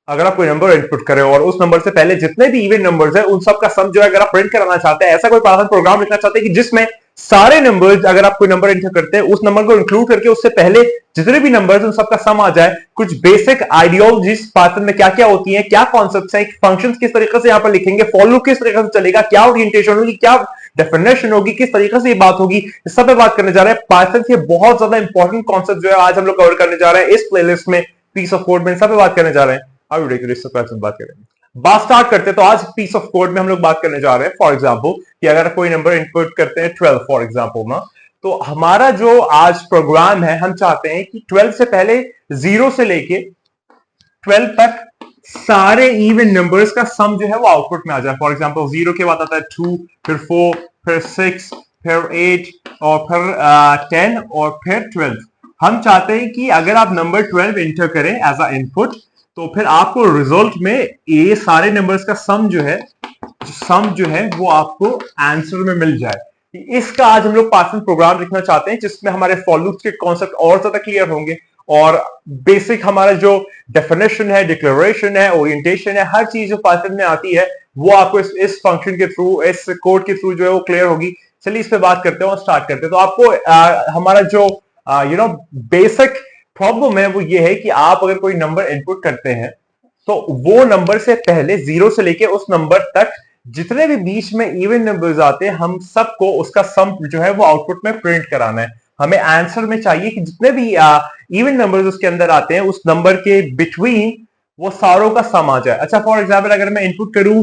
अगर आप कोई नंबर इनपुट करें और उस नंबर से पहले जितने भी इवन नंबर्स हैं उन सब का सम जो है अगर आप प्रिंट कराना चाहते हैं, ऐसा कोई पाइथन प्रोग्राम लिखना चाहते हैं कि जिसमें सारे नंबर्स, अगर आप कोई नंबर एंटर करते हैं उस नंबर को इंक्लूड करके उससे पहले जितने भी नंबर्स उन सबका सम आ जाए, कुछ बेसिक आइडियोलॉजीज पाइथन में क्या क्या होती हैं, क्या कॉन्सेप्ट्स हैं, फंक्शंस किस तरीके से यहां पर लिखेंगे, फॉर लूप किस तरीके से चलेगा, क्या ओरिएंटेशन होगी, क्या डेफिनेशन होगी, किस तरीके से ये बात होगी, इस सब पे बात करने जा रहे हैं। पाइथन के बहुत ज्यादा इंपॉर्टेंट कॉन्सेप्ट जो है आज हम लोग कवर करने जा रहे हैं इस प्लेलिस्ट में, पीस ऑफ कोड में सब पे बात करने जा रहे हैं। अब वीडियो की बात करेंगे। बात स्टार्ट करते हैं तो आज पीस ऑफ कोड में हम लोग बात करने जा रहे हैं फॉर एग्जांपल कि अगर कोई नंबर इनपुट करते हैं 12 फॉर एग्जांपल ना, तो हमारा जो आज प्रोग्राम है हम चाहते हैं कि 12 से पहले 0 से लेके 12 तक सारे इवन नंबर्स का सम जो है वो आउटपुट में आ जाए। फॉर एग्जांपल 0 के बाद आता है 2, फिर 4, फिर 6, फिर 8 और फिर 10 और फिर 12। हम चाहते हैं कि अगर आप नंबर 12 एंटर करें एज अ इनपुट तो फिर आपको रिजल्ट में ये सारे नंबर्स का सम जो है वो आपको आंसर में मिल जाए। इसका आज हम लोग पाइथन प्रोग्राम लिखना चाहते हैं जिसमें हमारे फॉर लूप्स के कॉन्सेप्ट और ज्यादा क्लियर होंगे और बेसिक हमारा जो डेफिनेशन है, डिक्लेरेशन है, ओरिएंटेशन है, हर चीज जो पाइथन में आती है वो आपको इस फंक्शन के थ्रू, इस कोड के थ्रू जो है वो क्लियर होगी। चलिए इस पे बात करते हैं और स्टार्ट करते हैं। तो आपको हमारा जो बेसिक प्रॉब्लम है वो ये है कि आप अगर कोई नंबर इनपुट करते हैं तो वो नंबर से पहले 0 से लेके उस नंबर तक जितने भी बीच में इवन नंबर्स आते हैं हम सबको उसका सम जो है वो आउटपुट में प्रिंट कराना है। हमें आंसर में चाहिए कि जितने भी इवन नंबर्स उसके अंदर आते हैं उस नंबर के बिटवीन वो सारों का सम आ जाए। अच्छा, फॉर एग्जाम्पल अगर मैं इनपुट करूं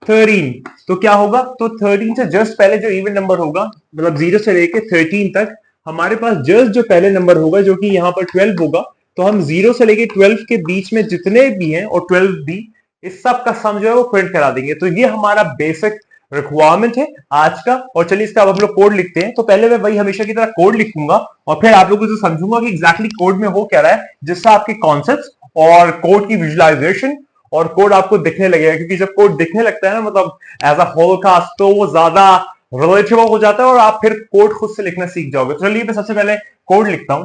13 तो क्या होगा, तो 13 से जस्ट पहले जो इवन नंबर होगा, मतलब 0 से लेके 13 तक हमारे पास जस्ट जो पहले नंबर होगा जो कि यहां पर 12 होगा, तो हम 0 से लेके 12 के बीच में जितने भी हैं और 12 भी, इस सब का सम जो है वो प्रिंट करा देंगे। तो ये हमारा बेसिक रिक्वायरमेंट है आज का। और चलिए इसका अब हम लोग कोड लिखते हैं। तो पहले मैं वही हमेशा की तरह कोड लिखूंगा और फिर आप लोगों से समझूंगा कि एग्जैक्टली कोड में हो क्या रहा है, जिससे आपके कॉन्सेप्ट और कोड की विजुअलाइजेशन और कोड आपको दिखने लगेगा। क्योंकि जब कोड दिखने लगता है ना, मतलब एज अ होल कास्ट, तो वो ज्यादा रिलेटेबल हो जाता है और आप फिर कोड खुद से लिखना सीख जाओगे। तो चलिए मैं सबसे पहले कोड लिखता हूं।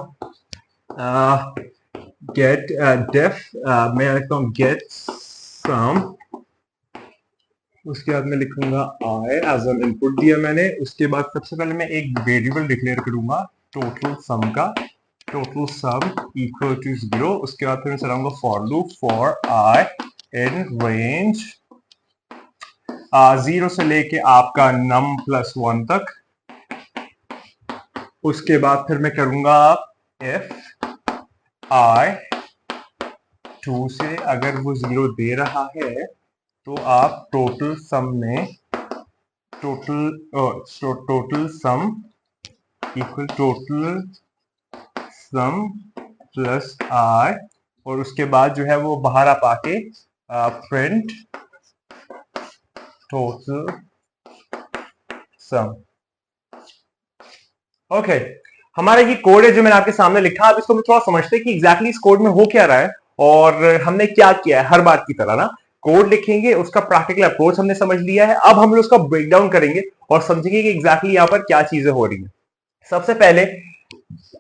गेट डेफ, मैं लिखता हूं गेट सम, उसके बाद मैं लिखूंगा आई एज एन इनपुट दिया मैंने। उसके बाद सबसे पहले मैं एक वेरिएबल डिक्लेयर करूंगा टोटल सम का, टोटल सम इक्वल टू 0। उसके बाद फिर मैं चलाऊंगा for loop for I in range 0 से लेके आपका num प्लस 1 तक। उसके बाद फिर मैं करूंगा if i 2 से अगर वो 0 दे रहा है तो आप टोटल सम में total sum equal total sum plus i, और उसके बाद जो है वो बाहर आप आके प्रिंट टोटल सम। ओके, हमारा ये कोड है जो मैंने आपके सामने लिखा। अब इसको हम थोड़ा समझते हैं कि एग्जैक्टली इस कोड में हो क्या रहा है और हमने क्या किया है। हर बार की तरह ना कोड लिखेंगे, उसका प्रैक्टिकल अप्रोच हमने समझ लिया है। अब हम लोग उसका ब्रेक डाउन करेंगे और समझेंगे कि एग्जैक्टली यहाँ पर क्या चीजें हो रही है। सबसे पहले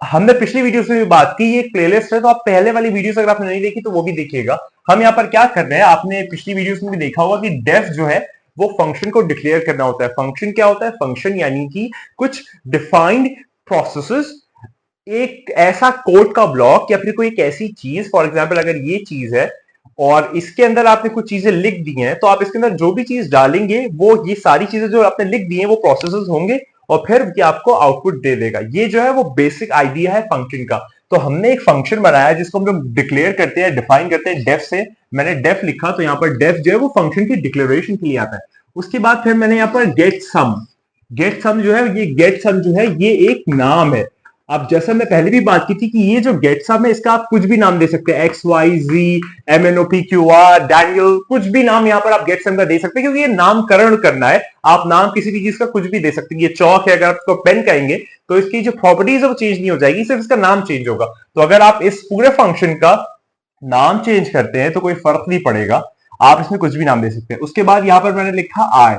हमने पिछली वीडियोस में भी बात की, ये एक प्लेलिस्ट है, तो आप पहले वाली वीडियोस अगर आपने नहीं देखी तो वो भी देखिएगा। हम यहाँ पर क्या कर रहे हैं, आपने पिछली वीडियोस में भी देखा होगा कि डेफ जो है वो फंक्शन को डिक्लेयर करना होता है। फंक्शन क्या होता है, फंक्शन यानी कि कुछ डिफाइंड प्रोसेसेस, एक ऐसा कोड का ब्लॉक या फिर कोई एक ऐसी चीज। फॉर एग्जांपल अगर ये चीज है और इसके अंदर आपने कुछ चीजें लिख दी हैं, तो आप इसके अंदर जो भी चीज डालेंगे वो ये सारी चीजें जो आपने लिख दी हैं वो प्रोसेसेस होंगे और फिर ये आपको आउटपुट दे देगा। ये जो है वो बेसिक आइडिया है फंक्शन का। तो हमने एक फंक्शन बनाया जिसको हम लोग डिक्लेयर करते हैं, डिफाइन करते हैं डेफ से। मैंने डेफ लिखा तो यहाँ पर डेफ जो है वो फंक्शन की डिक्लेरेशन के लिए आता है। उसके बाद फिर मैंने यहाँ पर गेट सम, गेट सम जो है, ये गेट सम जो है ये एक नाम है। अब जैसा मैं पहले भी बात की थी कि ये जो गेट सम है इसका आप कुछ भी नाम दे सकते हैं, X Y G M N O P Q R Daniel, कुछ भी नाम यहाँ पर आप गेट सम का दे सकते हैं क्योंकि ये नामकरण करना है। आप नाम किसी भी चीज का कुछ भी दे सकते हैं। ये चौक है, अगर आप इसको पेन कहेंगे तो इसकी जो प्रॉपर्टीज है वो चेंज नहीं हो जाएगी, सिर्फ इसका नाम चेंज होगा। तो अगर आप इस पूरे फंक्शन का नाम चेंज करते हैं तो कोई फर्क नहीं पड़ेगा, आप इसमें कुछ भी नाम दे सकते हैं। उसके बाद यहाँ पर मैंने लिखा आई।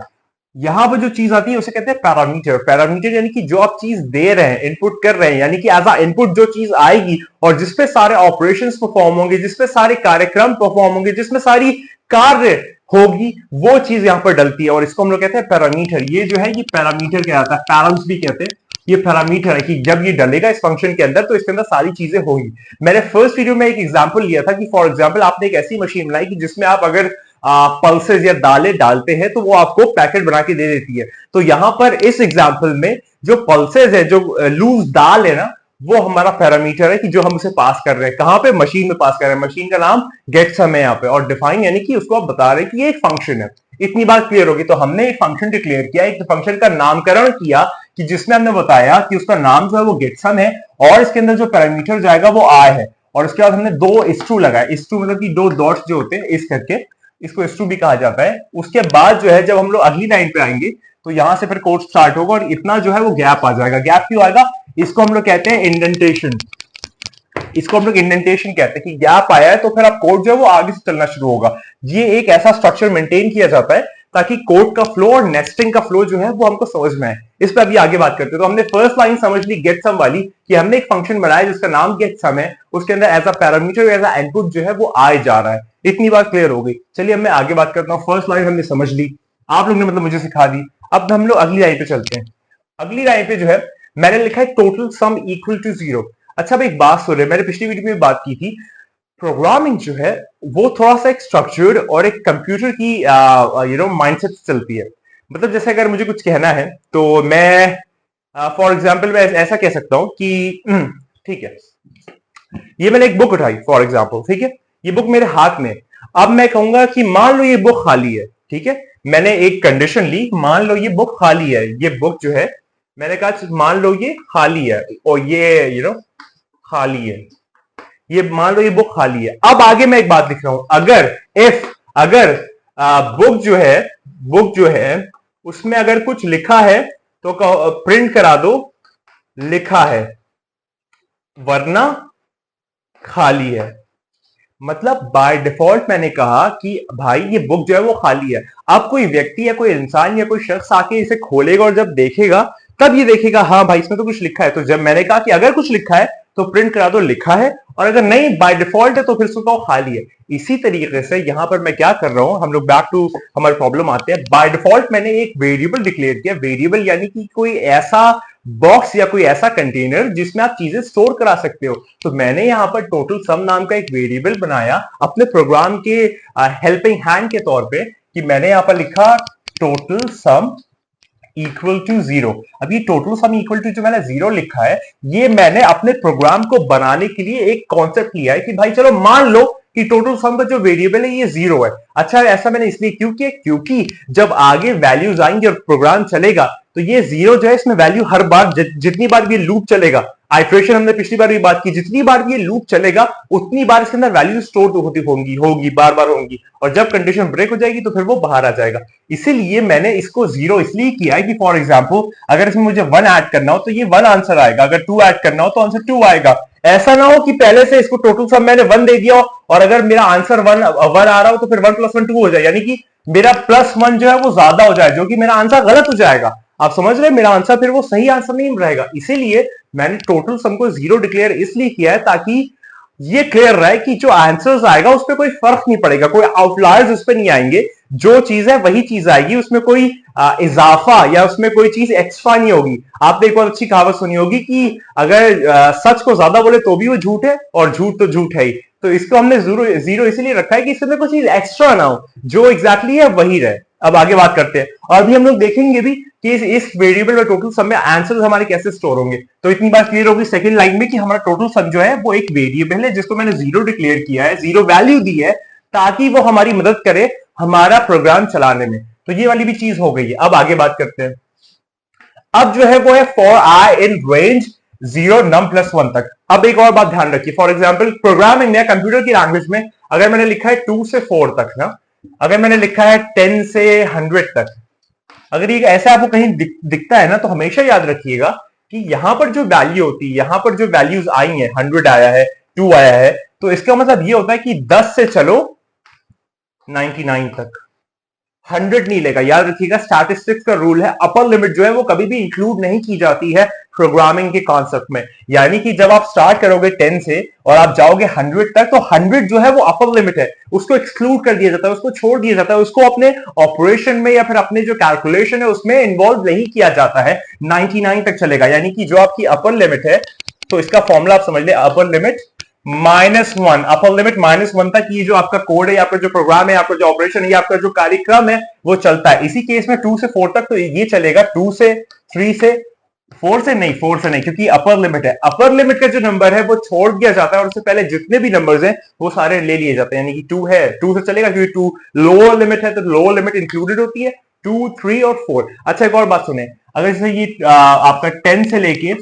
यहां पर जो चीज आती है उसे कहते हैं पैरामीटर। पैरामीटर यानी कि जो आप चीज दे रहे हैं, इनपुट कर रहे हैं, यानी कि एज अ इनपुट जो चीज आएगी और जिसपे सारे ऑपरेशंस परफॉर्म होंगे, जिसपे सारे कार्यक्रम परफॉर्म होंगे, जिसमें सारी कार्य होगी, वो चीज यहां पर डलती है और इसको हम लोग कहते हैं पैरामीटर। ये जो है ये पैरामीटर कहलाता है, पैराम्स भी कहते हैं। ये पैरामीटर है कि जब ये डलेगा इस फंक्शन के अंदर तो इसके अंदर सारी चीजें होगी। मैंने फर्स्ट वीडियो में एक एग्जांपल लिया था कि फॉर एग्जांपल आपने एक ऐसी मशीन बनाई कि जिसमें आप अगर पल्सेस या दालें डालते हैं तो वो आपको पैकेट बना के दे देती है। तो यहां पर इस एग्जांपल में जो पल्सेस है, जो लूज दाल है ना, वो हमारा पैरामीटर है कि जो हम उसे पास कर रहे हैं। कहां पे? मशीन में पास कर रहे हैं। मशीन का नाम गेट सम है यहाँ पे, और डिफाइन यानी कि उसको आप बता रहे हैं कि ये एक फंक्शन है। इतनी बात क्लियर होगी। तो हमने एक फंक्शन डिक्लेयर किया, एक फंक्शन का नामकरण किया कि जिसमें हमने बताया कि उसका नाम जो है वो गेट सम है और इसके अंदर जो पैरामीटर जाएगा वो आई है। और उसके बाद हमने दो इस्टू लगाए। इस्टू मतलब कि दो डॉट्स जो होते हैं इस करके, इसको इस्टू भी कहा जाता है। उसके बाद जो है जब हम लोग अगली लाइन पे आएंगे तो यहां से फिर कोड स्टार्ट होगा और इतना जो है वो गैप आ जाएगा। गैप क्यों आएगा? इसको हम लोग कहते हैं इंडेंटेशन। इसको हम लोग इंडेंटेशन कहते हैं कि गैप आया है तो फिर आप कोड जो है वो आगे से चलना शुरू होगा। ये एक ऐसा स्ट्रक्चर मेंटेन किया जाता है ताकि कोड का फ्लो और नेस्टिंग का फ्लो जो है वो हमको समझ में आए। इस पर अभी आगे बात करते हैं। तो हमने फर्स्ट लाइन समझ ली गेट सम वाली कि हमने एक फंक्शन बनाया जिसका नाम गेट सम है, उसके अंदर as a parameter as a input जो है वो आए जा रहा है। इतनी बात क्लियर हो गई। चलिए अब मैं आगे बात करता हूँ। फर्स्ट लाइन हमने समझ ली, आप लोग ने मतलब मुझे सिखा दी। अब हम लोग अगली लाइन पे चलते हैं। अगली लाइन पे जो है मैंने लिखा है टोटल सम इक्वल टू 0। अच्छा अब एक बात सुन रहे, मैंने पिछली वीडियो में बात की थी, प्रोग्रामिंग जो है वो थोड़ा सा एक स्ट्रक्चर्ड और एक कंप्यूटर की माइंडसेट चलती है। मतलब जैसे अगर मुझे कुछ कहना है तो मैं फॉर एग्जांपल मैं ऐसा कह सकता हूं कि ठीक है, ये मैंने एक बुक उठाई फॉर एग्जांपल, ठीक है, ये बुक मेरे हाथ में। अब मैं कहूंगा कि मान लो ये बुक खाली है, ठीक है, मैंने एक कंडीशन ली, मान लो ये बुक खाली है। ये बुक जो है मैंने कहा मान लो ये खाली है और ये खाली है, ये मान लो ये बुक खाली है। अब आगे मैं एक बात लिख रहा हूं, अगर बुक जो है उसमें अगर कुछ लिखा है तो प्रिंट करा दो लिखा है, वरना खाली है। मतलब बाय डिफॉल्ट मैंने कहा कि भाई ये बुक जो है वो खाली है। अब कोई व्यक्ति या कोई इंसान या कोई शख्स आके इसे खोलेगा और जब देखेगा तब ये देखेगा हाँ भाई इसमें तो कुछ लिखा है। तो जब मैंने कहा कि अगर कुछ लिखा है तो प्रिंट करा दो लिखा है, और अगर नहीं बाय डिफॉल्ट है तो फिर उसको कहो खाली है। इसी तरीके से यहां पर मैं क्या कर रहा हूं, हम लोग बैक टू हमारे प्रॉब्लम आते हैं। बाय डिफॉल्ट मैंने एक वेरिएबल डिक्लेयर किया। वेरिएबल यानी कि कोई ऐसा बॉक्स या कोई ऐसा कंटेनर जिसमें आप चीजें स्टोर करा सकते हो। तो मैंने यहां पर टोटल सम नाम का एक वेरिएबल बनाया अपने प्रोग्राम के हेल्पिंग हैंड के तौर पे, कि मैंने यहां पर लिखा टोटल सम इक्वल टू 0। अब ये टोटल सम इक्वल टू जो मैंने 0 लिखा है, ये मैंने अपने प्रोग्राम को बनाने के लिए एक कॉन्सेप्ट लिया है कि भाई चलो मान लो कि टोटल सम का जो वेरिएबल है ये 0 है। अच्छा ऐसा मैंने इसलिए क्यों किया, क्योंकि जब आगे वैल्यूज आएंगे और प्रोग्राम चलेगा तो ये 0 जो है इसमें वैल्यू हर बार जितनी बार भी लूप चलेगा, आइट्रेशन हमने पिछली बार भी बात की, जितनी बार भी ये लूप चलेगा उतनी बार इसके अंदर वैल्यू स्टोर होगी बार बार होंगी, और जब कंडीशन ब्रेक हो जाएगी तो फिर वो बाहर आ जाएगा। इसीलिए मैंने इसको 0 इसलिए किया है कि फॉर एग्जांपल अगर इसमें मुझे 1 ऐड करना हो तो ये 1 आंसर आएगा, अगर 2 ऐड करना हो तो आंसर 2 आएगा। ऐसा ना हो कि पहले से इसको टोटल सम मैंने 1 दे दिया और अगर मेरा आंसर 1 आ रहा हो तो फिर 1 + 1 2 हो जाए, यानी कि मेरा +1 जो है वो ज्यादा हो जाए, जो कि मेरा आंसर गलत हो जाएगा। आप समझ रहे हैं, मेरा आंसर फिर वो सही आंसर नहीं रहेगा। इसीलिए मैंने टोटल सम को 0 डिक्लेयर इसलिए किया है ताकि ये क्लियर रहे कि जो आंसर्स आएगा उस पर कोई फर्क नहीं पड़ेगा, कोई आउटलायर्स उस पर नहीं आएंगे, जो चीज है वही चीज आएगी, उसमें कोई इजाफा या उसमें कोई चीज एक्स्ट्रा नहीं होगी। आपने एक बहुत अच्छी कहावत सुनी होगी कि अगर सच को ज्यादा बोले तो भी वो झूठ है और झूठ तो झूठ है ही। तो इसको हमने 0 इसलिए रखा है कि इसमें कोई चीज एक्स्ट्रा ना हो, जो एग्जैक्टली है वही रहे। अब आगे बात करते हैं और अभी हम लोग देखेंगे भी कि इस वेरिएबल में टोटल सम में आंसर्स हमारे कैसे स्टोर होंगे। तो इतनी बात क्लियर होगी सेकंड लाइन में कि हमारा टोटल सम जो है वो एक वेरिएबल है जिसको मैंने 0 डिक्लेयर किया है, 0 वैल्यू दी है ताकि वो हमारी मदद करे हमारा प्रोग्राम चलाने में। तो ये वाली भी चीज हो गई है। अब आगे बात करते हैं। अब जो है वो है for I in range 0 num + 1 तक। अब एक और बात ध्यान रखिए, फॉर एग्जाम्पल प्रोग्रामिंग में कंप्यूटर की लैंग्वेज में अगर मैंने लिखा है 2 से 4 तक ना, अगर मैंने लिखा है 10 से 100 तक, अगर ये ऐसा आपको कहीं दिखता है ना तो हमेशा याद रखिएगा कि यहां पर जो वैल्यू होती है, यहां पर जो वैल्यूज आई हैं, 100 आया है, 2 आया है, तो इसका मतलब ये होता है कि 10 से चलो 99 तक, 100 नहीं लेगा। याद रखिएगा स्टैटिस्टिक्स का रूल है, अपर लिमिट जो है वो कभी भी इंक्लूड नहीं की जाती है प्रोग्रामिंग के कॉन्सेप्ट में। यानी कि जब आप स्टार्ट करोगे 10 से और आप जाओगे 100 तक, तो 100 जो है वो अपर लिमिट है, उसको एक्सक्लूड कर दिया जाता है, उसको छोड़ दिया जाता है, उसको अपने ऑपरेशन में या फिर अपने जो कैलकुलेशन है उसमें इन्वॉल्व नहीं किया जाता है। 99 तक चलेगा, यानी कि जो आपकी अपर लिमिट है, तो इसका फॉर्मूला आप समझ ले, अपर लिमिट -1, अपर लिमिट -1 तक ये जो आपका कोड है, आपका जो प्रोग्राम है, आपका जो ऑपरेशन है, आपका जो कार्यक्रम है वो चलता है। इसी केस में 2 से 4 तक तो ये चलेगा, 2 से 3 से 4 से नहीं, 4 से नहीं, क्योंकि अपर लिमिट है। अपर लिमिट का जो नंबर है वो छोड़ दिया जाता है और उससे पहले जितने भी नंबर्स हैं वो सारे ले लिए जाते हैं। यानी कि 2 है, 2 से चलेगा क्योंकि 2 लोअर लिमिट है, तो लोअर लिमिट इंक्लूडेड होती है 2, 3 और 4। अच्छा, एक और बात सुने, अगर जैसे ये आपका 10 से लेके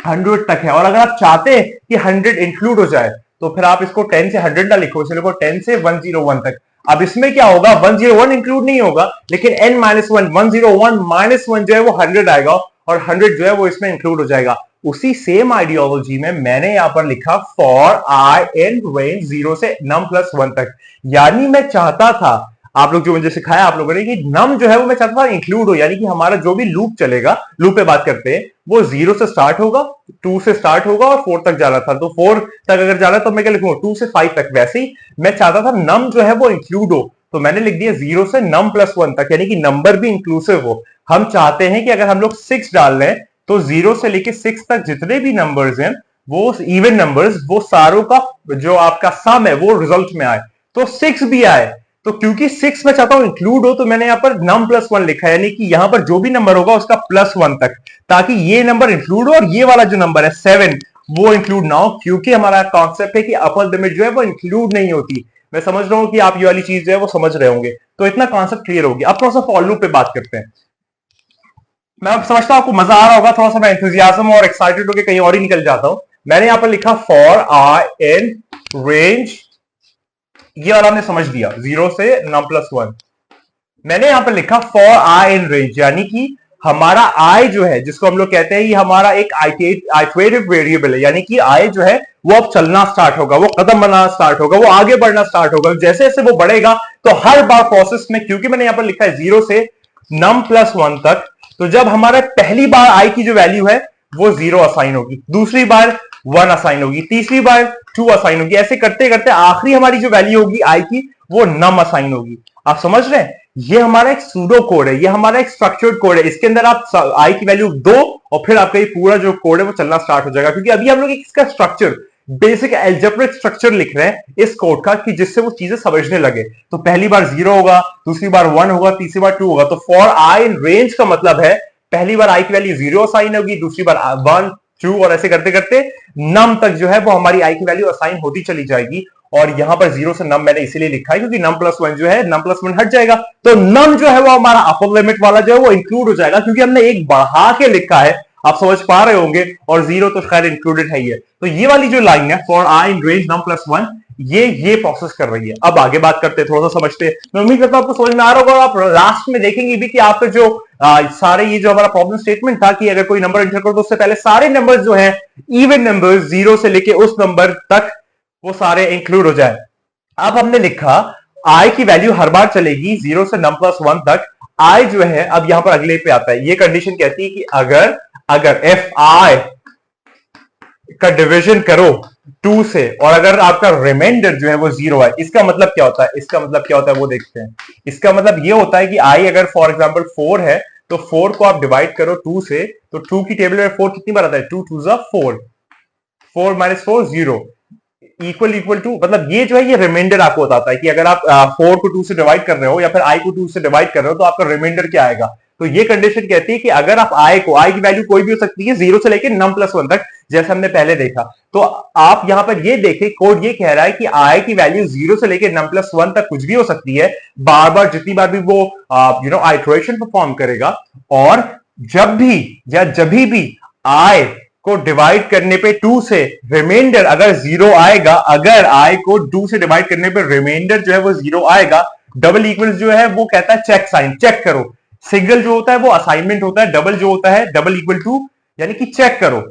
100 तक है और अगर आप चाहते हैं कि 100 इंक्लूड हो जाए, तो फिर आप इसको 10 से 100 ना लिखो, इसे लिखो 10 से 101 तक। अब इसमें क्या होगा, 101 इंक्लूड नहीं होगा, लेकिन n-1 101 -1 जो है वो 100 आएगा और 100 जो है वो इसमें इंक्लूड हो जाएगा। उसी सेम आइडियोलॉजी में मैंने यहां पर लिखा फॉर आई इन रेंज 0 से num+1 तक। यानी मैं चाहता था, आप लोग जो मुझे सिखाया आप लोगों ने, कि नम जो है वो मैं चाहता था इंक्लूड हो, यानी कि हमारा जो भी लूप चलेगा, लूप पे बात करते हैं, वो 0 से स्टार्ट होगा, 2 से स्टार्ट होगा और 4 तक जाना था। तो 4 तक अगर जाना तो मैं क्या लिखूंगा, 2 से 5 तक। वैसे ही मैं चाहता था नम जो है वो इंक्लूड हो, तो मैंने लिख दिया 0 से num+1 तक, यानी कि नंबर भी इंक्लूसिव हो। हम चाहते हैं कि अगर हम लोग 6 डाल लें तो 0 से लेके 6 तक जितने भी नंबर्स हैं, वो इवन नंबर्स, वो सारों का जो आपका सम है वो रिजल्ट में आए, तो 6 भी आए। तो क्योंकि 6 मैं चाहता हूं इंक्लूड हो, तो मैंने यहां पर num+1 लिखा है, यानी कि यहां पर जो भी नंबर होगा उसका +1 तक, ताकि ये नंबर इंक्लूड हो और ये वाला जो नंबर है 7 वो इंक्लूड ना हो, क्योंकि हमारा कॉन्सेप्ट है कि अपर लिमिट जो है वो इंक्लूड नहीं होती। मैं समझ रहा हूं कि आप ये वाली चीज जो है वो समझ रहे होंगे, तो इतना कॉन्सेप्ट क्लियर हो गया। अब थोड़ा सा फॉर लूप पे बात करते हैं। मैं अब समझता हूं आपको मजा आ रहा होगा, थोड़ा सा मैं एंथुसियाज्म और एक्साइटेड होकर कहीं और ही निकल जाता हूं। मैंने यहां पर लिखा फॉर आई इन रेंज, ये वाला हमने समझ दिया 0 से num+1। मैंने यहां पर लिखा फॉर आई इन रेंज, यानी कि हमारा आई जो है, जिसको हम लोग कहते हैं, ये हमारा एक आइटरेटिव वेरिएबल है, यानी कि आई जो है वो अब चलना स्टार्ट होगा, वो कदम बनाना स्टार्ट होगा, वो आगे बढ़ना स्टार्ट होगा। जैसे जैसे वो बढ़ेगा तो हर बार प्रोसेस में, क्योंकि मैंने यहां पर लिखा है 0 से num+1 तक, तो जब हमारा पहली बार आई की जो वैल्यू है वो 0 असाइन होगी, दूसरी बार 1 असाइन होगी, तीसरी बार 2 असाइन होगी, ऐसे करते करते आखिरी हमारी जो वैल्यू होगी आई की वो नम असाइन होगी। आप समझ रहे हैं, ये हमारा एक सूडो कोड है, ये हमारा एक स्ट्रक्चर्ड कोड है। इसके अंदर आप आई की वैल्यू दो और फिर आपका ये पूरा जो कोड है वो चलना स्टार्ट हो जाएगा, क्योंकि अभी हम लोग इसका स्ट्रक्चर, बेसिक एल्जेब्रिक स्ट्रक्चर लिख रहे हैं इस कोड का, कि जिससे वो चीजें समझने लगे। तो पहली बार 0 होगा, दूसरी बार 1 होगा, तीसरी बार 2 होगा। तो फॉर आई इन रेंज का मतलब है पहली बार आई की वैल्यू 0 असाइन होगी, दूसरी बार 1, 2 और ऐसे करते करते नम तक जो है वो हमारी आई की वैल्यू असाइन होती चली जाएगी। और यहां पर 0 से नम मैंने इसीलिए लिखा है क्योंकि num+1 जो है, num+1 हट जाएगा तो नम जो है वो हमारा अपर लिमिट वाला जो है वो इंक्लूड हो जाएगा, क्योंकि हमने एक बढ़ा के लिखा है। आप समझ पा रहे होंगे, और 0 तो खैर इंक्लूडेड है ही है। तो ये वाली जो लाइन है for I in range num+1, ये प्रोसेस कर रही है। अब आगे बात करते हैं, थोड़ा सा समझते हैं। मैं उम्मीद करता हूं आपको समझ में आ रहा होगा, और आप लास्ट में देखेंगे भी कि आपका जो सारे ये जो हमारा प्रॉब्लम स्टेटमेंट था कि अगर कोई नंबर एंटर करो तो उससे पहले सारे नंबर्स जो है, इवन नंबर्स 0 से लेके उस नंबर तक, वो सारे इंक्लूड हो जाए। अब हमने लिखा आई की वैल्यू हर बार चलेगी 0 से num+1 तक। आई जो है अब यहां पर अगले पे आता है, ये कंडीशन कहती है कि अगर एफ आई का डिवीजन करो 2 से और अगर आपका रिमाइंडर जो है वो 0 है, इसका मतलब क्या होता है, इसका मतलब क्या होता है वो देखते हैं। इसका मतलब ये होता है कि आई अगर फॉर एग्जांपल 4 है, तो 4 को आप डिवाइड करो 2 से, तो 2 की टेबल में 4 कितनी बार आता है, 2 2 4, 4 - 4 0 इक्वल टू, मतलब ये जो है ये रिमाइंडर आपको बताता है कि अगर आप 4 को 2 से डिवाइड कर रहे हो या फिर आई को 2 से डिवाइड कर रहे हो तो आपका रिमाइंडर क्या आएगा। तो ये कंडीशन कहती है कि अगर आप आई की वैल्यू कोई भी हो सकती है 0 से लेकर num+1 तक, जैसे हमने पहले देखा, तो आप यहां पर ये देखें, कोड ये कह रहा है कि आई की वैल्यू 0 से लेकर num+1 तक कुछ भी हो सकती है, बार बार जितनी बार भी वो आइटरेशन परफॉर्म करेगा। और जब भी आई को डिवाइड करने पे 2 से रिमाइंडर अगर 0 आएगा, अगर आई को 2 से डिवाइड करने पे रिमाइंडर जो है वो 0 आएगा, डबल इक्वल जो है वो कहता है चेक साइन, चेक करो। सिंगल जो होता है वो असाइनमेंट होता है, डबल जो होता है डबल इक्वल टू, यानी कि चेक करो।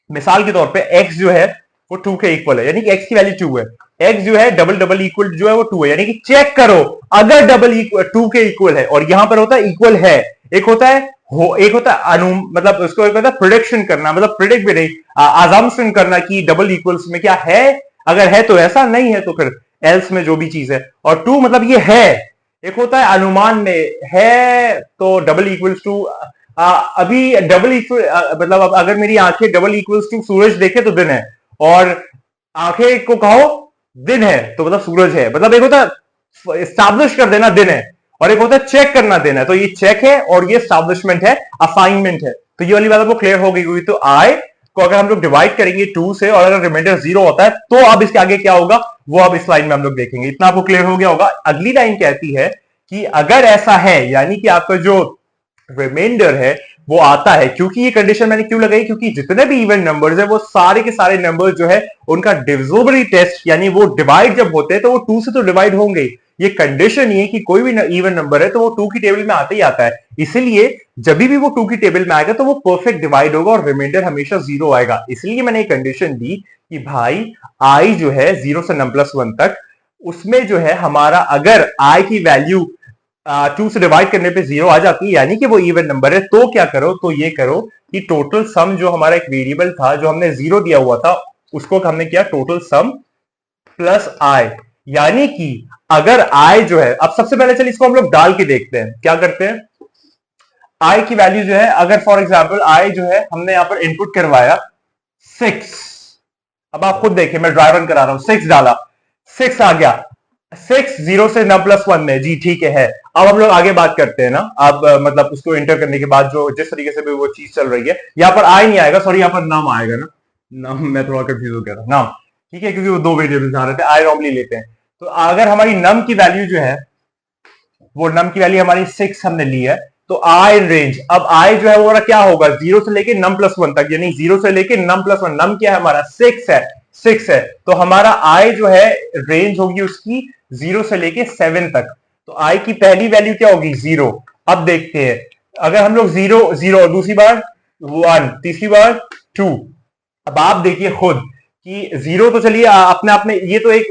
मिसाल के तौर पे x जो है वो 2 के इक्वल है, यानी कि x की वैल्यू 2 है, x जो है डबल डबल इक्वल जो है वो 2 है, यानी कि चेक करो अगर डबल इक्वल 2 के इक्वल है, और यहां पर होता है इक्वल है, एक होता है एक होता है मतलब उसको एक होता है प्रोडिक्शन करना, मतलब प्रिडिक्ट भी नहीं, अजम्पशन करना कि डबल इक्वल्स में क्या है, अगर है तो ऐसा, नहीं है तो फिर एल्स में जो भी चीज है, और 2 मतलब ये है। एक होता है अनुमान में है तो डबल इक्वल्स टू, अभी डबल इक्वल मतलब अब अगर मेरी आंखें डबल इक्वल्स टू सूरज देखे तो दिन है, और आंखें को कहो दिन है तो मतलब सूरज है, मतलब एक होता है एस्टैब्लिश कर देना दिन है, और एक होता है चेक करना देना है, तो ये चेक है और ये एस्टैब्लिशमेंट है, असाइनमेंट है। तो ये वाली बात आपको क्लियर हो गई हुई। तो आई को अगर हम लोग डिवाइड करेंगे 2 से और अगर रिमाइंडर 0 होता है तो अब इसके आगे क्या होगा वो अब इस लाइन में हम लोग देखेंगे। इतना आपको क्लियर हो गया होगा। अगली लाइन कहती है कि अगर ऐसा है यानी कि आपका जो रिमाइंडर है वो आता है, क्योंकि ये कंडीशन मैंने क्यों लगाई, क्योंकि जितने भी इवन नंबर्स है वो सारे के सारे नंबर्स जो है उनका डिविजिबिलिटी टेस्ट यानी वो डिवाइड जब होते हैं तो वो 2 से तो डिवाइड होंगे। ये कंडीशन ये कि कोई भी इवन नंबर है तो वो 2 की टेबल में आते ही आता है, इसलिए जब भी वो 2 की टेबल में आएगा तो वो परफेक्ट डिवाइड होगा और रिमाइंडर हमेशा 0 आएगा। इसलिए मैंने एक कंडीशन दी कि भाई आई जो है 0 से n+1 तक, उसमें जो है हमारा अगर आई की वैल्यू 2 से डिवाइड करने पे 0 आ जाती है यानी कि वो इवन नंबर है, तो क्या करो, तो ये करो कि टोटल सम जो हमारा एक वेरिएबल था जो हमने 0 दिया हुआ था उसको हमने किया टोटल सम प्लस आई, यानी कि अगर आई जो है, अब सबसे पहले चलिए इसको हम लोग डाल के देखते हैं क्या करते हैं। आई की वैल्यू जो है अगर फॉर एग्जांपल आई जो है हमने यहां पर इनपुट करवाया 6, अब आप खुद देखिए मैं ड्राई रन करा रहा हूं, 6 डाला, 6 आ गया, 6 0 से n+1 में, जी ठीक है। अब हम लोग आगे बात करते हैं ना, अब मतलब उसको एंटर करने के बाद जो जिस तरीके से भी वो चीज चल रही है, यहां पर आई नहीं आएगा, सॉरी यहां पर नाम आएगा ना, नाम मैं थोड़ा कंफ्यूज हो गया था, नाम ठीक है क्योंकि वो 2 वेरिएबल्स आ रहे थे, आई नॉर्मली लेते हैं। तो अगर हमारी नम की वैल्यू जो है वो नम की वैल्यू हमारी 6 हमने ली है, तो आई इन रेंज, अब आई जो है वो क्या होगा 0 से लेके n+1 तक, यानी 0 से लेके n+1, नम क्या है हमारा 6 है, 6 है, तो हमारा आई जो है रेंज होगी उसकी 0 से लेके 7 तक। तो आई की पहली वैल्यू क्या होगी 0। अब देखते हैं अगर हम लोग 0 0 दूसरी बार 1 तीसरी बार 2, अब आप देखिए खुद कि 0 तो चलिए अपने आप में ये तो एक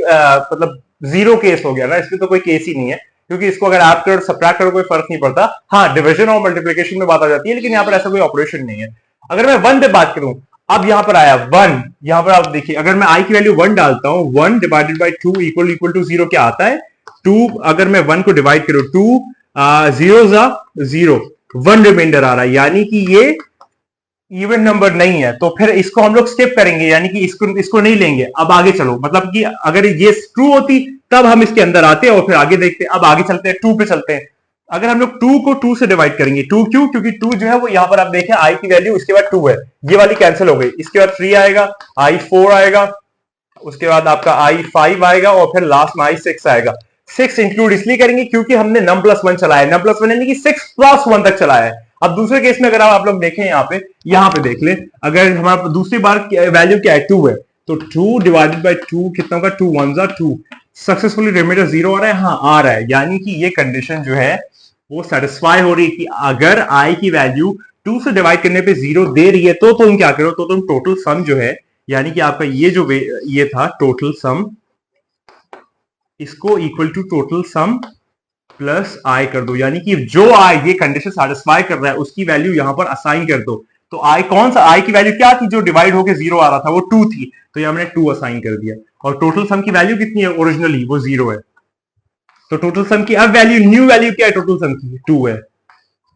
मतलब 0 केस हो गया ना, इसमें तो कोई केस ही नहीं है क्योंकि इसको अगर आप करो सब्ट्रैक्ट करो कोई फर्क नहीं पड़ता। हाँ डिवीजन और मल्टीप्लिकेशन में बात आ जाती है, लेकिन यहाँ पर ऐसा कोई ऑपरेशन नहीं है। अगर मैं 1 पे बात करूं, अब यहां पर आया 1, यहां पर आप देखिए अगर मैं आई की वैल्यू 1 डालता हूं, 1 डिवाइडेड बाई 2 इक्वल टू 0 क्या आता है 2, अगर मैं 1 को डिवाइड करूं 2 0 0 1 रिमाइंडर आ रहा है, यानी कि ये इवन नंबर नहीं है, तो फिर इसको हम लोग स्किप करेंगे, यानी कि इसको नहीं लेंगे। अब आगे चलो, मतलब कि अगर ये ट्रू होती तब हम इसके अंदर आते और फिर आगे देखते। अब आगे चलते हैं 2 पे चलते हैं। अगर हम लोग 2 को 2 से डिवाइड करेंगे, 2 क्यों, क्योंकि 2 जो है वो यहां पर आप देखें आई की वैल्यू इसके बाद 2 है, ये वाली कैंसिल हो गई, इसके बाद 3 आएगा, आई 4 आएगा, उसके बाद आपका आई 5 आएगा और फिर लास्ट में आई 6 आएगा। 6 इंक्लूड इसलिए करेंगे क्योंकि हमने n+1 चलाया, n+1 यानी कि 6+1 तक चलाया है। अब दूसरे केस में अगर आप लोग देखें यहां पे देख ले, अगर हमारा दूसरी बार वैल्यू क्या है 2 है, तो 2 डिवाइडेड बाई 2 कितना होगा 2 1 2, सक्सेसफुली रिमाइंडर 0 आ रहा है, हाँ आ रहा है, यानी कि ये कंडीशन जो है वो सेटिस्फाई हो रही है कि अगर आई की वैल्यू 2 से डिवाइड करने पे 0 दे रही है तो तुम क्या करो, तो तुम टोटल सम जो है यानी कि आपका ये जो ये था टोटल सम, इसको equal to total sum plus I कर दो, यानी कि जो आई ये कंडीशन सेटिस्फाई कर रहा है उसकी वैल्यू यहां पर असाइन कर दो। तो आई कौन सा, आई की वैल्यू क्या थी जो डिवाइड होकर 0 आ रहा था, वो 2 थी, तो ये हमने 2 असाइन कर दिया। और टोटल सम की वैल्यू कितनी है ओरिजिनली, वो 0 है, तो टोटल सम की अब वैल्यू न्यू वैल्यू क्या है टोटल सम की 2 है,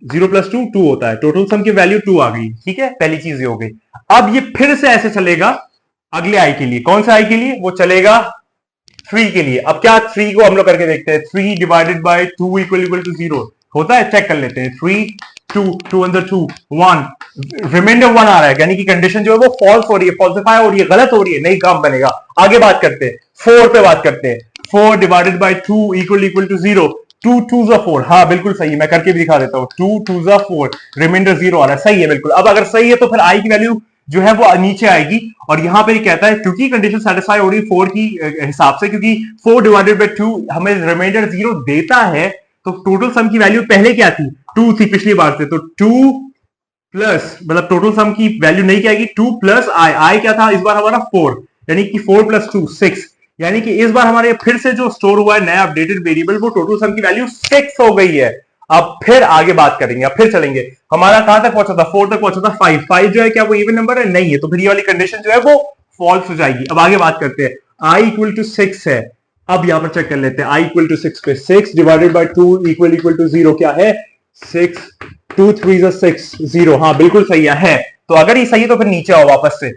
0 + 2 2 होता है, टोटल सम की वैल्यू 2 आ गई, ठीक है, पहली चीज ये हो गई। अब ये फिर से ऐसे चलेगा अगले आई के लिए, कौन सा आई के लिए, वो चलेगा 3 के लिए। अब क्या 3 को हम लोग करके देखते हैं, 3 डिवाइडेड बाय 2 इक्वल टू 0 होता है, चेक कर लेते हैं, 3 2 2 अंदर 2 1, रिमाइंडर 1 आ रहा है, यानी कि कंडीशन जो है वो फॉल्स हो रही है, फॉल्सिफाई हो रही है, गलत हो रही है, नहीं काम बनेगा। आगे बात करते हैं 4 पे बात करते हैं, 4 डिवाइडेड बाय 2 इक्वल टू 0, 2 2 4, हाँ बिल्कुल सही, मैं करके भी दिखा देता हूं, 2 2 4, रिमाइंडर 0 आ रहा है, सही है बिल्कुल। अब अगर सही है तो फिर आई की वैल्यू जो है वो नीचे आएगी, और यहां पर कहता है क्योंकि कंडीशन सेटिस्फाई हो रही है 4 की हिसाब से, क्योंकि 4 डिवाइडेड बाय 2 हमें रिमाइंडर 0 देता है, तो टोटल सम की वैल्यू पहले क्या थी 2 थी पिछली बार से, तो 2 प्लस मतलब टोटल सम की वैल्यू नहीं क्या आएगी 2 प्लस आई, आई क्या था इस बार हमारा 4, यानी कि 4 + 2 6, यानी कि इस बार हमारे फिर से जो स्टोर हुआ है नया अपडेटेड वेरिएबल, वो टोटल सम की वैल्यू 6 हो गई है। अब फिर आगे बात करेंगे, अब फिर चलेंगे। हमारा कहां तक पहुंचा था? 4 तक पहुंचा था। 5 जो है क्या वो इवन नंबर है? नहीं है, तो फिर ये वाली कंडीशन जो है वो फॉल्स हो जाएगी। अब आगे बात करते हैं। आई इक्वल टू 6 है। अब यहां पर चेक कर लेते हैं आई इक्वल टू 6 पे। 6 डिवाइडेड बाई 2 इक्वल टू 0 क्या है? 6 2 3 6 0। हाँ बिल्कुल सही है। तो अगर ये सही है तो फिर नीचे आओ वापस से।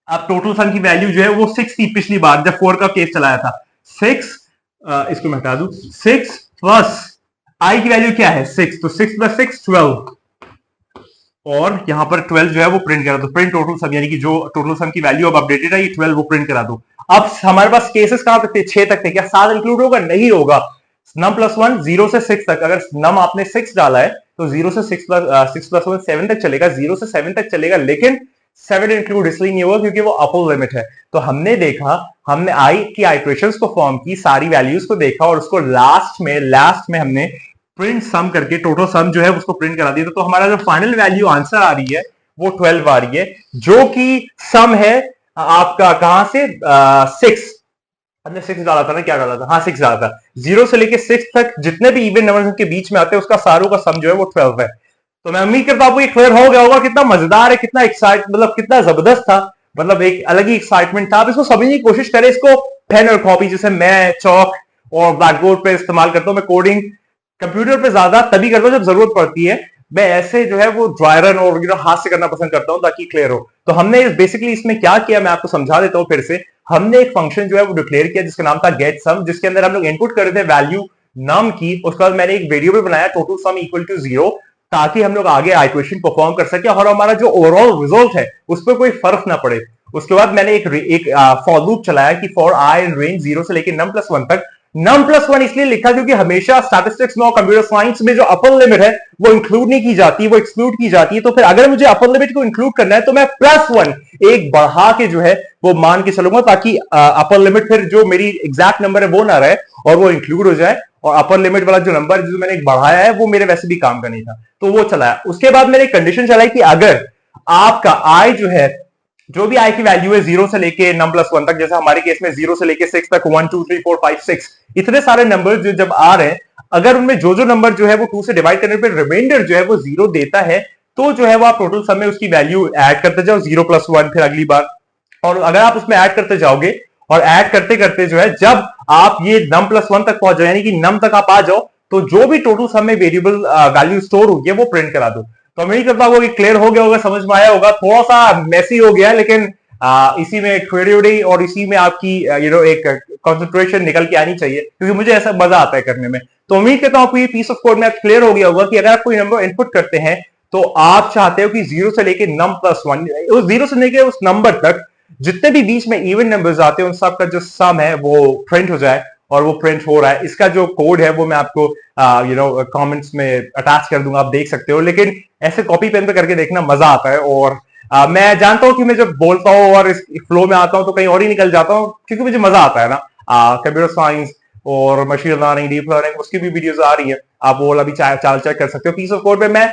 अब टोटल सम की वैल्यू जो है वो 6 थी पिछली बार जब 4 का केस चलाया था। 6 इसको मैं हटा दूं। 6 प्लस आई की वैल्यू क्या है? 6। तो 6 प्लस 6 12। और यहां पर 12 जो है वो प्रिंट करा दो। प्रिंट टोटल सम, यानी कि जो टोटल सम की वैल्यू अब अपडेटेड है ये 12 वो प्रिंट करा दो। अब हमारे पास केसेस कहां तक थे? 6 तक थे। क्या 7 इंक्लूड होगा? नहीं होगा। नम प्लस 1 0 से 6 तक। अगर नम आपने 6 डाला है तो 0 से 6 प्लस 1 7 तक चलेगा। 0 से 7 तक चलेगा, लेकिन 7 इंक्लूड इसलिए नहीं होगा क्योंकि वो अपर लिमिट है। तो हमने देखा, हमने आई की आइट्रेशंस को फॉर्म की, सारी वैल्यूज को देखा और उसको लास्ट में हमने प्रिंट सम करके टोटल सम जो है उसको प्रिंट करा दिया। तो हमारा जो फाइनल वैल्यू आंसर आ रही है वो 12 आ रही है, जो कि सम है आपका कहां से? 6। हमने 6 डाला था ना, क्या डाला था? हाँ 6 डाला था। 0 से लेके 6 तक जितने भी इवन नंबर के बीच में आते हैं उसका सारों का सम जो है वो 12 है। तो मैं उम्मीद करता हूं आपको ये क्लियर हो गया होगा। कितना मजेदार है, कितना मतलब कितना जबरदस्त था। मतलब एक अलग ही एक्साइटमेंट था। आप इसको समझने की कोशिश करें। इसको पेन और कॉपी, जैसे मैं चौक और ब्लैक बोर्ड पे इस्तेमाल करता हूं, मैं कोडिंग कंप्यूटर पे ज्यादा तभी करता हूं जब जरूरत पड़ती है। मैं ऐसे जो है वो ड्राई रन और हाथ से करना पसंद करता हूं ताकि क्लियर हो। तो हमने बेसिकली इसमें क्या किया, मैं आपको समझा देता हूं फिर से। हमने एक फंक्शन जो है वो डिक्लेयर किया जिसका नाम था गेट सम, जिसके अंदर हम लोग इनपुट कर रहे थे वैल्यू नम की। उसके बाद मैंने एक वेरिएबल बनाया टोटल सम इक्वल टू 0, ताकि हम लोग आगे आइट्रेशन परफॉर्म कर सके और हमारा जो ओवरऑल रिजल्ट है उस पर कोई फर्क ना पड़े। उसके बाद मैंने एक फॉर लूप चलाया कि फॉर आई इन रेंज 0 से लेकर नम प्लस 1 तक। नम प्लस 1 इसलिए लिखा क्योंकि हमेशा स्टैटिस्टिक्स में और कंप्यूटर साइंस में जो अपर लिमिट है वो इंक्लूड नहीं की जाती, वो एक्सक्लूड की जाती है। तो फिर अगर मुझे अपर लिमिट को इंक्लूड करना है तो मैं +1 एक बढ़ा के जो है वो मान के चलूंगा, ताकि अपर लिमिट फिर जो मेरी एग्जैक्ट नंबर है वो ना रहे और वो इंक्लूड हो जाए। और अपर लिमिट वाला जो नंबर जो मैंने एक बढ़ाया है वो मेरे वैसे भी काम का नहीं था, तो वो चलाया। उसके बाद मैंने एक कंडीशन चलाई कि अगर आपका आई जो है, जो भी आई की वैल्यू है 0 से लेके नम प्लस 1 तक, जैसे हमारे केस में 0 से लेके 6 तक 1 2 3 4 5 6 इतने सारे नंबर जो जब आ रहे हैं, अगर उनमें जो जो नंबर जो है वो 2 से डिवाइड करने पर रिमाइंडर जो है वो 0 देता है, तो जो है वो आप टोटल सम में उसकी वैल्यू ऐड करते जाओ 0 प्लस 1 फिर अगली बार। और अगर आप उसमें ऐड करते जाओगे और ऐड करते करते जो है जब आप ये नम प्लस 1 तक पहुंच जाओ, यानी कि नम तक आप आ जाओ, तो जो भी टोटल सम में वेरिएबल वैल्यू स्टोर होगी वो प्रिंट करा दो। तो मैं नहीं करता हूँ कि क्लियर हो गया होगा, समझ में आया होगा। थोड़ा सा मैसी हो गया, लेकिन इसी में क्रिएटिविटी और इसी में आपकी एक कंसंट्रेशन निकल के आनी चाहिए, क्योंकि मुझे ऐसा मजा आता है करने में। तो उम्मीद करता हूं आपको ये पीस ऑफ कोड में क्लियर हो गया होगा कि अगर आप कोई नंबर इनपुट करते हैं तो आप चाहते हो कि 0 से लेके नम प्लस 1, उस 0 से लेके उस नंबर तक जितने भी बीच में इवन नंबर्स आते हैं उन सब का जो सम है वो प्रिंट हो जाए, और वो प्रिंट हो रहा है। इसका जो कोड है वो मैं आपको कमेंट्स में अटैच कर दूंगा, आप देख सकते हो। लेकिन ऐसे कॉपी पेन पे करके देखना मजा आता है। और मैं जानता हूं कि मैं जब बोलता हूं और इस फ्लो में आता हूं तो कहीं और ही निकल जाता हूं, क्योंकि मुझे मजा आता है ना। कंप्यूटर साइंस और मशीन लर्निंग, डीप लर्निंग, उसकी भी वीडियोस आ रही है, आप वो अभी चाल चेक कर सकते हो। पीस ऑफ कोड पे मैं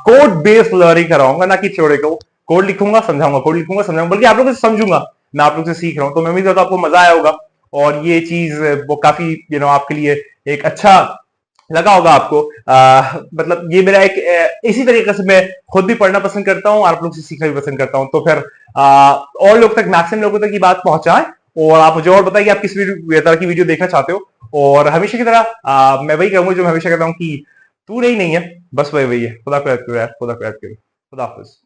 कोड बेस्ड लर्निंग कराऊंगा, ना कि थ्योरेटिकल। कोड लिखूंगा समझाऊंगा, कोड लिखूंगा समझाऊंगा, बल्कि आप लोगों से समझूंगा, मैं आप लोग से सीख रहा हूं। तो मैं उम्मीद करता हूं आपको मजा आया होगा और ये चीज वो काफी आपके लिए एक अच्छा लगा होगा आपको। मतलब ये मेरा एक इसी तरीके से मैं खुद भी पढ़ना पसंद करता हूँ और आप लोग से सीखना भी पसंद करता हूँ। तो फिर और लोग तक, मैक्सिमम लोगों तक ये बात पहुंचाएं। और आप मुझे और बताइए कि आप किस तरह की वीडियो देखना चाहते हो। और हमेशा की तरह मैं वही कहूंगा जो मैं हमेशा कहता हूँ कि तू नहीं है, बस वही है। खुदा को याद करो यार, खुदा को याद करो। खुदा हाफिज।